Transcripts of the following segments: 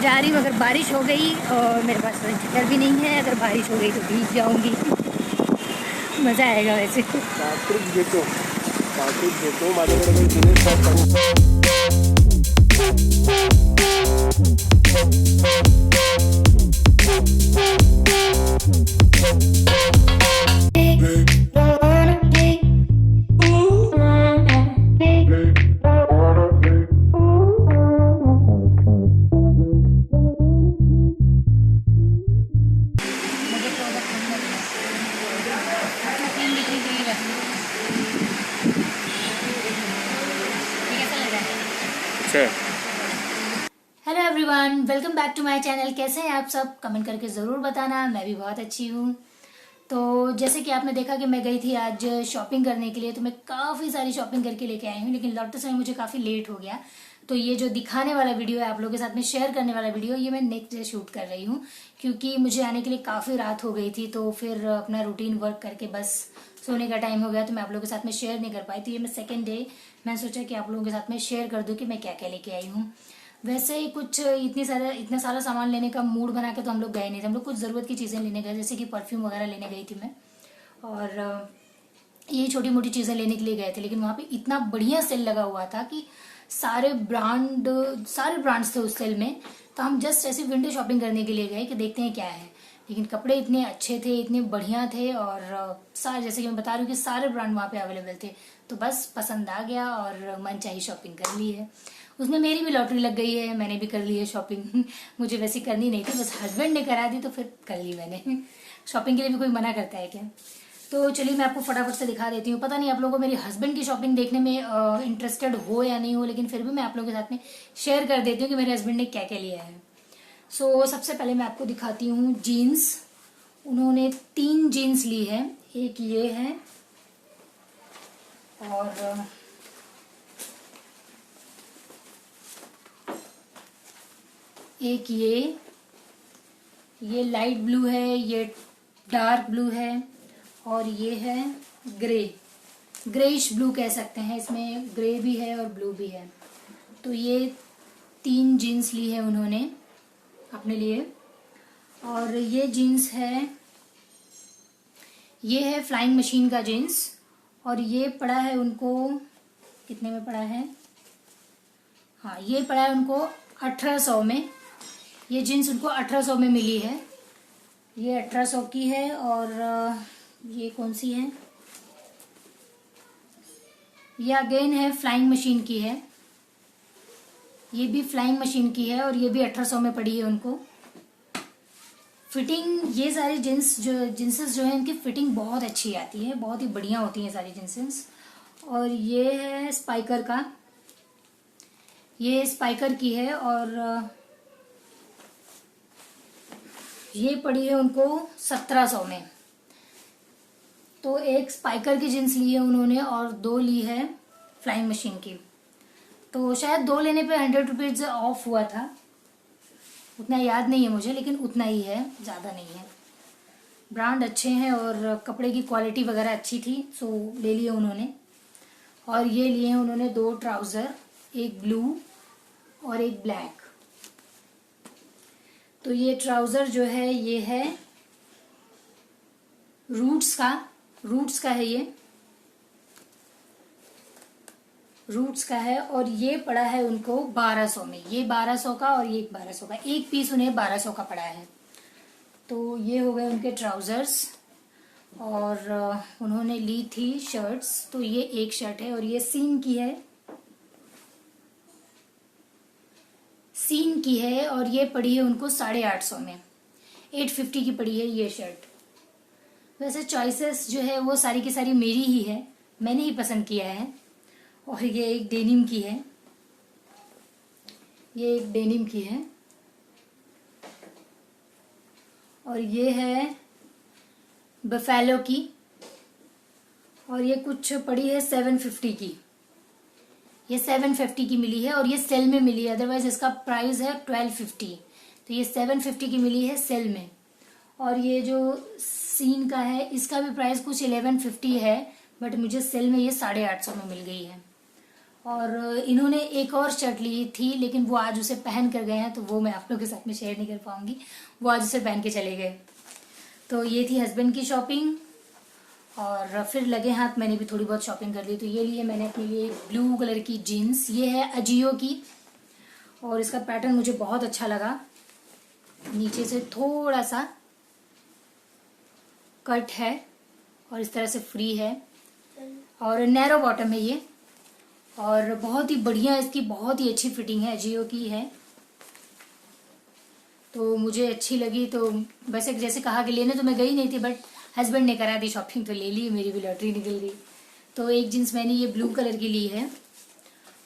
जा रही हूँ। अगर बारिश हो गई और मेरे पास रेनकोट भी नहीं है, अगर बारिश हो गई तो भीग जाऊँगी। मज़ा आएगा वैसे। कार्तिक घेतो माझ्याकडे काही जुने stock hello everyone, welcome back to my channel. कैसे हैं आप सब? कमेंट करके ज़रूर बताना। मैं भी बहुत अच्छी हूँ। तो जैसे कि आपने देखा कि मैं गई थी आज शॉपिंग करने के लिए, तो मैं काफ़ी सारी शॉपिंग करके लेके आई हूँ, लेकिन लौटते समय मुझे काफ़ी लेट हो गया। तो ये जो दिखाने वाला वीडियो है, आप लोगों के साथ में शेयर करने वाला वीडियो, ये मैं नेक्स्ट डे शूट कर रही हूँ, क्योंकि मुझे आने के लिए काफ़ी रात हो गई थी। तो फिर अपना रूटीन वर्क करके बस सोने का टाइम हो गया, तो मैं आप लोगों के साथ में शेयर नहीं कर पाई। तो ये मैं सेकेंड डे मैंने सोचा कि आप लोगों के साथ में शेयर कर दूँ कि मैं क्या क्या लेके आई हूँ। वैसे ही कुछ इतना सारा सामान लेने का मूड बना के तो हम लोग गए नहीं थे। हम लोग कुछ ज़रूरत की चीज़ें लेने गए, जैसे कि परफ्यूम वगैरह लेने गई थी मैं, और ये छोटी मोटी चीज़ें लेने के लिए गए थे। लेकिन वहाँ पे इतना बढ़िया सेल लगा हुआ था कि सारे ब्रांड्स थे उस सेल में। तो हम जस्ट ऐसी विंडो शॉपिंग करने के लिए गए कि देखते हैं क्या है। लेकिन कपड़े इतने अच्छे थे, इतने बढ़िया थे, और सारे, जैसे कि मैं बता रही हूँ कि सारे ब्रांड वहाँ पे अवेलेबल थे। तो बस पसंद आ गया और मनचाही शॉपिंग कर ली है। उसमें मेरी भी लॉटरी लग गई है, मैंने भी कर ली है शॉपिंग। मुझे वैसे करनी नहीं थी, बस हस्बैंड ने करा दी तो फिर कर ली मैंने। शॉपिंग के लिए भी कोई मना करता है क्या? तो चलिए मैं आपको फटाफट से दिखा देती हूँ। पता नहीं आप लोगों को मेरी हस्बैंड की शॉपिंग देखने में इंटरेस्टेड हो या नहीं हो, लेकिन फिर भी मैं आप लोगों के साथ में शेयर कर देती हूँ कि मेरे हस्बैंड ने क्या क्या लिया है। सबसे पहले मैं आपको दिखाती हूँ जीन्स। उन्होंने 3 जीन्स ली है। एक ये है, और एक ये लाइट ब्लू है, ये डार्क ब्लू है, और ये है ग्रेइश ब्लू कह सकते हैं। इसमें ग्रे भी है और ब्लू भी है। तो ये 3 जीन्स ली है उन्होंने अपने लिए। और ये जीन्स है, ये है फ्लाइंग मशीन का जीन्स, और ये पड़ा है उनको, कितने में पड़ा है? हाँ, ये पड़ा है उनको 1800 में। ये जीन्स उनको 1800 में मिली है। ये 1800 की है। और ये कौन सी है? ये अगेन है, फ्लाइंग मशीन की है। ये भी फ्लाइंग मशीन की है, और ये भी 1800 में पड़ी है उनको। फिटिंग, ये सारी जींसेस जो है, इनकी फिटिंग बहुत अच्छी आती है, बहुत ही बढ़िया होती है सारी जींसेस। और ये है स्पाइकर का, ये स्पाइकर की है, और ये पड़ी है उनको 1700 में। तो एक स्पाइकर की जींस ली है उन्होंने, और 2 ली है फ्लाइंग मशीन की। तो शायद 2 लेने पे 100 रुपीज ऑफ हुआ था, उतना याद नहीं है मुझे, लेकिन उतना ही है, ज़्यादा नहीं है। ब्रांड अच्छे हैं और कपड़े की क्वालिटी वगैरह अच्छी थी, सो ले लिए उन्होंने। और ये लिए हैं उन्होंने 2 ट्राउज़र, एक ब्लू और एक ब्लैक। तो ये ट्राउज़र जो है, ये है रूट्स का है, ये रूट्स का है। और ये पड़ा है उनको 1200 में। ये 1200 का और ये 1200 का, एक पीस उन्हें 1200 का पड़ा है। तो ये हो गए उनके ट्राउजर्स। और उन्होंने ली थी शर्ट्स। तो ये एक शर्ट है, और ये सीन की है, और ये पड़ी है उनको 850 में। 850 की पड़ी है ये शर्ट। वैसे चॉइसेस जो है वो सारी की सारी मेरी ही है, मैंने ही पसंद किया है। और ये एक डेनिम की है, ये एक डेनिम की है। और ये है बफेलो की, और ये कुछ पड़ी है 750 की। ये 750 की मिली है, और ये सेल में मिली है, अदरवाइज इसका प्राइस है 1250। तो ये 750 की मिली है सेल में। और ये जो सीन का है, इसका भी प्राइस कुछ 1150 है, बट मुझे सेल में ये 850 में मिल गई है। और इन्होंने एक और शर्ट ली थी, लेकिन वो आज उसे पहन कर गए हैं, तो वो मैं आप लोगों के साथ में शेयर नहीं कर पाऊंगी। वो आज उसे पहन के चले गए। तो ये थी हस्बैंड की शॉपिंग। और फिर लगे हाथ मैंने भी थोड़ी बहुत शॉपिंग कर ली। तो ये लिए मैंने अपने लिए ब्लू कलर की जीन्स, ये है अजियो की, और इसका पैटर्न मुझे बहुत अच्छा लगा। नीचे से थोड़ा सा कट है और इस तरह से फ्री है, और नैरो बॉटम है ये, और बहुत ही बढ़िया, इसकी बहुत ही अच्छी फिटिंग है, अजियो की है, तो मुझे अच्छी लगी। तो वैसे जैसे कहा कि लेने तो मैं गई नहीं थी, बट हस्बैंड ने करा दी शॉपिंग, तो ले ली, मेरी भी लॉटरी निकल गई। तो एक जीन्स मैंने ये ब्लू कलर की ली है,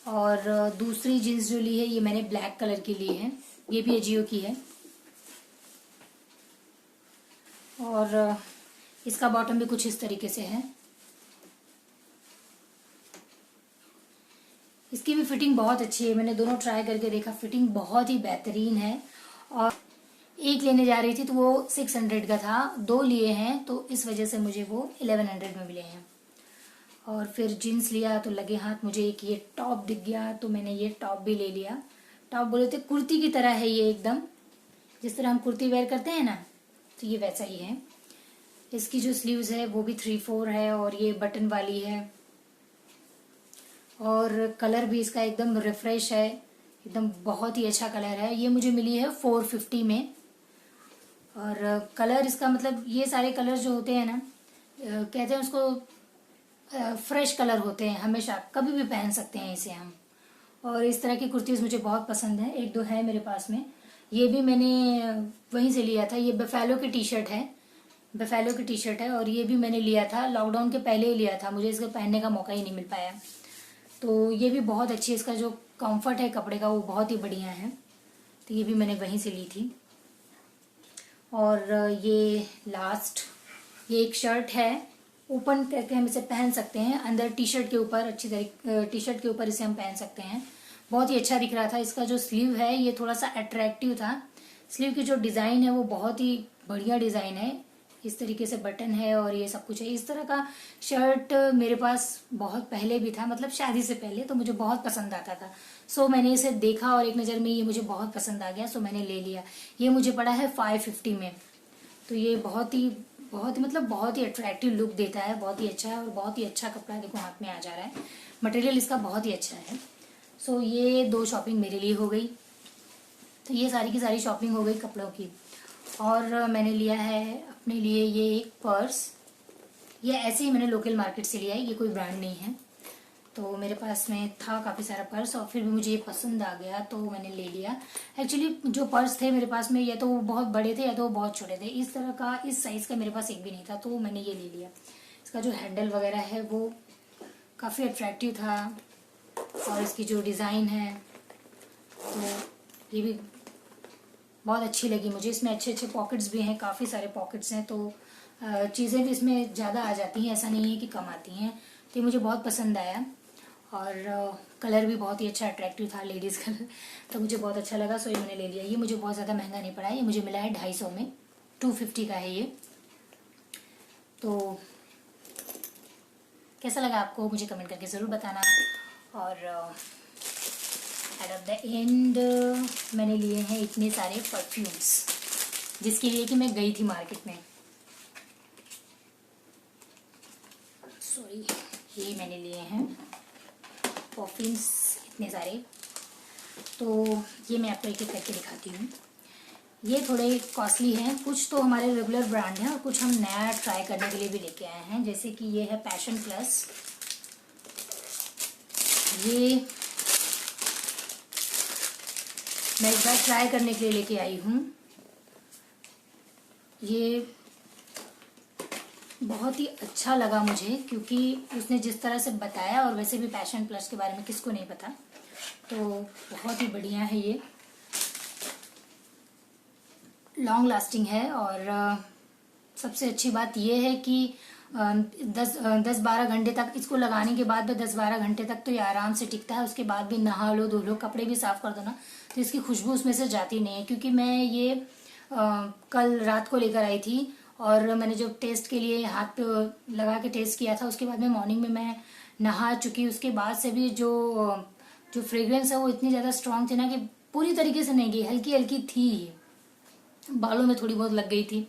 और दूसरी जीन्स जो ली है ये मैंने ब्लैक कलर की ली है, ये भी अजियो की है, और इसका बॉटम भी कुछ इस तरीके से है। इसकी भी फिटिंग बहुत अच्छी है, मैंने दोनों ट्राई करके देखा, फिटिंग बहुत ही बेहतरीन है। और एक लेने जा रही थी तो वो 600 का था, 2 लिए हैं तो इस वजह से मुझे वो 1100 में मिले हैं। और फिर जीन्स लिया तो लगे हाथ मुझे एक ये टॉप दिख गया, तो मैंने ये टॉप भी ले लिया। टॉप बोले थे कुर्ती की तरह है ये, एकदम जिस तरह हम कुर्ती वेयर करते हैं ना, तो ये वैसा ही है। इसकी जो स्लीव्स है वो भी 3/4 है, और ये बटन वाली है, और कलर भी इसका एकदम रिफ्रेश है, एकदम बहुत ही अच्छा कलर है। ये मुझे मिली है 450 में, और कलर इसका मतलब ये सारे कलर जो होते हैं ना, कहते हैं उसको फ्रेश कलर होते हैं, हमेशा कभी भी पहन सकते हैं इसे हम। और इस तरह की कुर्तीज़ मुझे बहुत पसंद है, एक दो है मेरे पास में। ये भी मैंने वहीं से लिया था, ये बफेलो की टी शर्ट है, बफेलो की टी शर्ट है, और ये भी मैंने लिया था लॉकडाउन के पहले ही लिया था, मुझे इसको पहनने का मौका ही नहीं मिल पाया। तो ये भी बहुत अच्छी, इसका जो कंफर्ट है कपड़े का वो बहुत ही बढ़िया है, तो ये भी मैंने वहीं से ली थी। और ये लास्ट, ये एक शर्ट है, ओपन करके हम इसे पहन सकते हैं, अंदर टी शर्ट के ऊपर, अच्छी तरीके टी शर्ट के ऊपर इसे हम पहन सकते हैं, बहुत ही अच्छा दिख रहा था। इसका जो स्लीव है ये थोड़ा सा अट्रैक्टिव था, स्लीव की जो डिज़ाइन है वो बहुत ही बढ़िया डिज़ाइन है, इस तरीके से बटन है और ये सब कुछ है। इस तरह का शर्ट मेरे पास बहुत पहले भी था, मतलब शादी से पहले, तो मुझे बहुत पसंद आता था। सो मैंने इसे देखा और एक नज़र में ये मुझे बहुत पसंद आ गया, सो मैंने ले लिया। ये मुझे पड़ा है 550 में, तो ये बहुत ही मतलब बहुत ही अट्रैक्टिव लुक देता है, बहुत ही अच्छा है, और बहुत ही अच्छा कपड़ा देखो हाथ में आ जा रहा है, मटेरियल इसका बहुत ही अच्छा है। सो ये 2 शॉपिंग मेरे लिए हो गई। तो ये सारी की सारी शॉपिंग हो गई कपड़ों की। और मैंने लिया है अपने लिए ये एक पर्स, ये ऐसे ही मैंने लोकल मार्केट से लिया है, ये कोई ब्रांड नहीं है। तो मेरे पास में था काफ़ी सारा पर्स, और फिर भी मुझे ये पसंद आ गया तो मैंने ले लिया। एक्चुअली जो पर्स थे मेरे पास में, या तो वो बहुत बड़े थे या तो वो बहुत छोटे थे, इस तरह का इस साइज़ का मेरे पास एक भी नहीं था, तो मैंने ये ले लिया। इसका जो हैंडल वगैरह है वो काफ़ी अट्रैक्टिव था, और इसकी जो डिज़ाइन है तो ये भी बहुत अच्छी लगी मुझे। इसमें अच्छे अच्छे पॉकेट्स भी हैं, काफ़ी सारे पॉकेट्स हैं, तो चीज़ें भी इसमें ज़्यादा आ जाती हैं, ऐसा नहीं है कि कम आती हैं। तो ये मुझे बहुत पसंद आया, और कलर भी बहुत ही अच्छा अट्रैक्टिव था, लेडीज़ कलर, तो मुझे बहुत अच्छा लगा, सो ये मैंने ले लिया। ये मुझे बहुत ज़्यादा महंगा नहीं पड़ा, ये मुझे मिला है 250 में, 250 का है ये। तो कैसा लगा आपको मुझे कमेंट करके ज़रूर बताना। और एट ऑफ द एंड मैंने लिए हैं इतने सारे परफ्यूम्स, जिसके लिए कि मैं गई थी मार्केट में। सॉरी, ये मैंने लिए हैं परफ्यूम्स इतने सारे, तो ये मैं आपको एक एक करके दिखाती हूँ। ये थोड़े कॉस्टली हैं, कुछ तो हमारे रेगुलर ब्रांड हैं और कुछ हम नया ट्राई करने के लिए भी लेके आए हैं। जैसे कि ये है पैशन प्लस, ये मैं एक बार ट्राई करने के लिए लेके आई हूँ। ये बहुत ही अच्छा लगा मुझे, क्योंकि उसने जिस तरह से बताया, और वैसे भी पैशन प्लस के बारे में किसको नहीं पता, तो बहुत ही बढ़िया है। ये लॉन्ग लास्टिंग है, और सबसे अच्छी बात यह है कि 10-12 घंटे तक इसको लगाने के बाद भी 10-12 घंटे तक तो ये आराम से टिकता है। उसके बाद भी नहा लो, धो लो, कपड़े भी साफ कर दो ना, तो इसकी खुशबू उसमें से जाती नहीं है। क्योंकि मैं ये कल रात को लेकर आई थी, और मैंने जब टेस्ट के लिए हाथ पे लगा के टेस्ट किया था, उसके बाद में मॉर्निंग में मैं नहा चुकी, उसके बाद से भी जो जो फ्रेग्रेंस है वो इतनी ज़्यादा स्ट्रांग थी ना कि पूरी तरीके से नहीं गई, हल्की हल्की थी, बालों में थोड़ी बहुत लग गई थी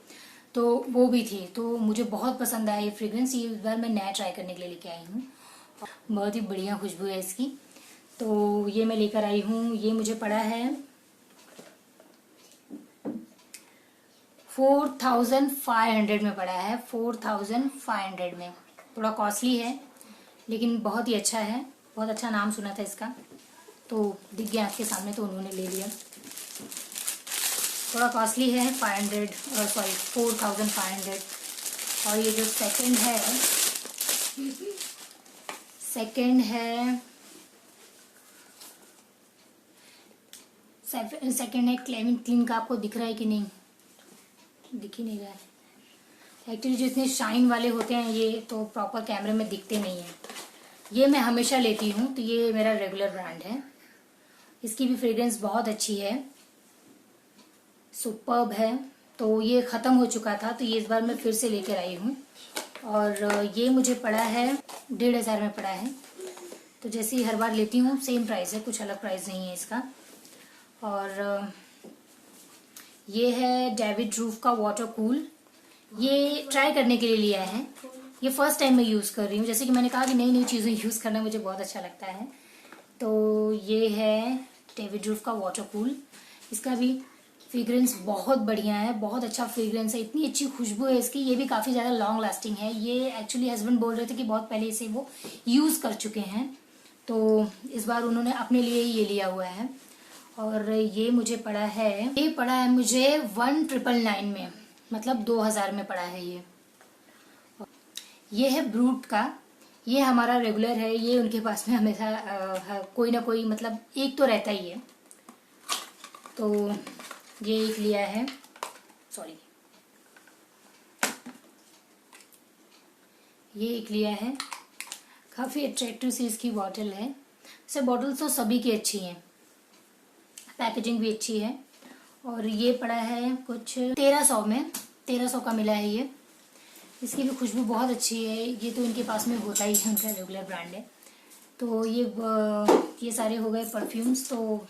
तो वो भी थी। तो मुझे बहुत पसंद आया ये फ्रेग्रेंस, ये इस बार मैं नया ट्राई करने के लिए लेके आई हूँ। बहुत ही बढ़िया खुशबू है इसकी। तो ये मैं लेकर आई हूँ, ये मुझे पड़ा है 4500 में पड़ा है, 4500 में। थोड़ा कॉस्टली है लेकिन बहुत ही अच्छा है, बहुत अच्छा नाम सुना था इसका तो दिख गया आपके सामने तो उन्होंने ले लिया। थोड़ा कॉस्टली है, 4500। और ये जो सेकंड है क्लेविन क्लीन का, आपको दिख रहा है कि नहीं, दिख ही नहीं रहा है। एक्चुअली जो इतने शाइन वाले होते हैं ये तो प्रॉपर कैमरे में दिखते नहीं हैं। ये मैं हमेशा लेती हूँ तो ये मेरा रेगुलर ब्रांड है। इसकी भी फ्रेग्रेंस बहुत अच्छी है, सुपर्ब है। तो ये ख़त्म हो चुका था तो ये इस बार मैं फिर से लेकर आई हूँ और ये मुझे पड़ा है 1500 में पड़ा है। तो जैसे ही हर बार लेती हूँ सेम प्राइस है, कुछ अलग प्राइस नहीं है इसका। और ये है डेविड रूफ का वाटर कूल, ये ट्राई करने के लिए लिया है। ये फर्स्ट टाइम मैं यूज़ कर रही हूँ, जैसे कि मैंने कहा कि नई नई चीज़ें यूज़ करना मुझे बहुत अच्छा लगता है। तो ये है डेविड रूफ का वाटर कूल, इसका भी फ्रेग्रेंस बहुत बढ़िया है, बहुत अच्छा फ्रेग्रेंस है, इतनी अच्छी खुशबू है इसकी। ये भी काफ़ी ज़्यादा लॉन्ग लास्टिंग है। ये एक्चुअली हस्बैंड बोल रहे थे कि बहुत पहले इसे वो यूज़ कर चुके हैं तो इस बार उन्होंने अपने लिए ही ये लिया हुआ है। और ये मुझे पड़ा है, ये पड़ा है मुझे 1999 में, मतलब 2000 में पड़ा है ये है ब्रूट का, ये हमारा रेगुलर है, ये उनके पास में हमेशा कोई ना कोई मतलब एक तो रहता ही है। तो ये एक लिया है, सॉरी ये एक लिया है, काफ़ी अट्रैक्टिव सी इसकी बॉटल है। वैसे बॉटल्स तो सभी की अच्छी हैं, पैकेजिंग भी अच्छी है। और ये पड़ा है कुछ 1300 में, 1300 का मिला है ये। इसकी भी खुशबू बहुत अच्छी है, ये तो इनके पास में होता ही है, उनका रेगुलर ब्रांड है। तो ये सारे हो गए परफ्यूम्स, तो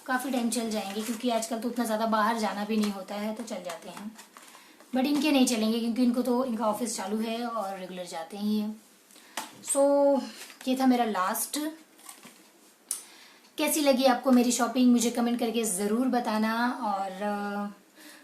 काफ़ी टाइम चल जाएंगे क्योंकि आजकल तो उतना ज़्यादा बाहर जाना भी नहीं होता है तो चल जाते हैं। बट इनके नहीं चलेंगे क्योंकि इनको तो इनका ऑफिस चालू है और रेगुलर जाते ही हैं। सो ये था मेरा लास्ट। कैसी लगी आपको मेरी शॉपिंग मुझे कमेंट करके ज़रूर बताना। और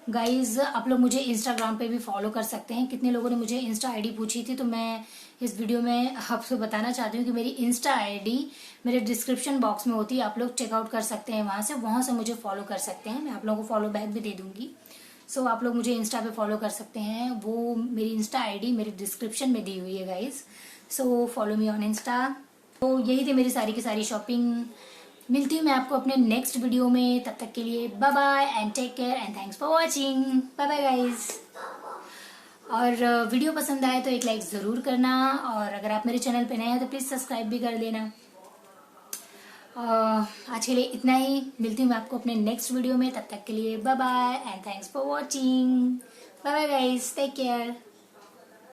गाइज़ आप लोग मुझे इंस्टाग्राम पे भी फॉलो कर सकते हैं। कितने लोगों ने मुझे इंस्टा आईडी पूछी थी तो मैं इस वीडियो में आपसे बताना चाहती हूँ कि मेरी इंस्टा आईडी मेरे डिस्क्रिप्शन बॉक्स में होती है, आप लोग चेकआउट कर सकते हैं वहाँ से मुझे फॉलो कर सकते हैं। मैं आप लोगों को फॉलो बैक भी दे दूँगी। सो आप लोग मुझे इंस्टा पे फॉलो कर सकते हैं, वो मेरी इंस्टा आईडी मेरे डिस्क्रिप्शन में दी हुई है guys. So follow me on Insta. तो यही थी मेरी सारी की सारी शॉपिंग। मिलती हूँ मैं आपको अपने नेक्स्ट वीडियो में, तब तक के लिए bye bye and take care and thanks for watching. Bye bye guys. और वीडियो पसंद आए तो एक लाइक ज़रूर करना और अगर आप मेरे चैनल पे नए हैं तो प्लीज़ सब्सक्राइब भी कर देना। आज के लिए इतना ही, मिलती हूँ मैं आपको अपने नेक्स्ट वीडियो में, तब तक के लिए bye bye and thanks for watching. Bye bye guys, take care.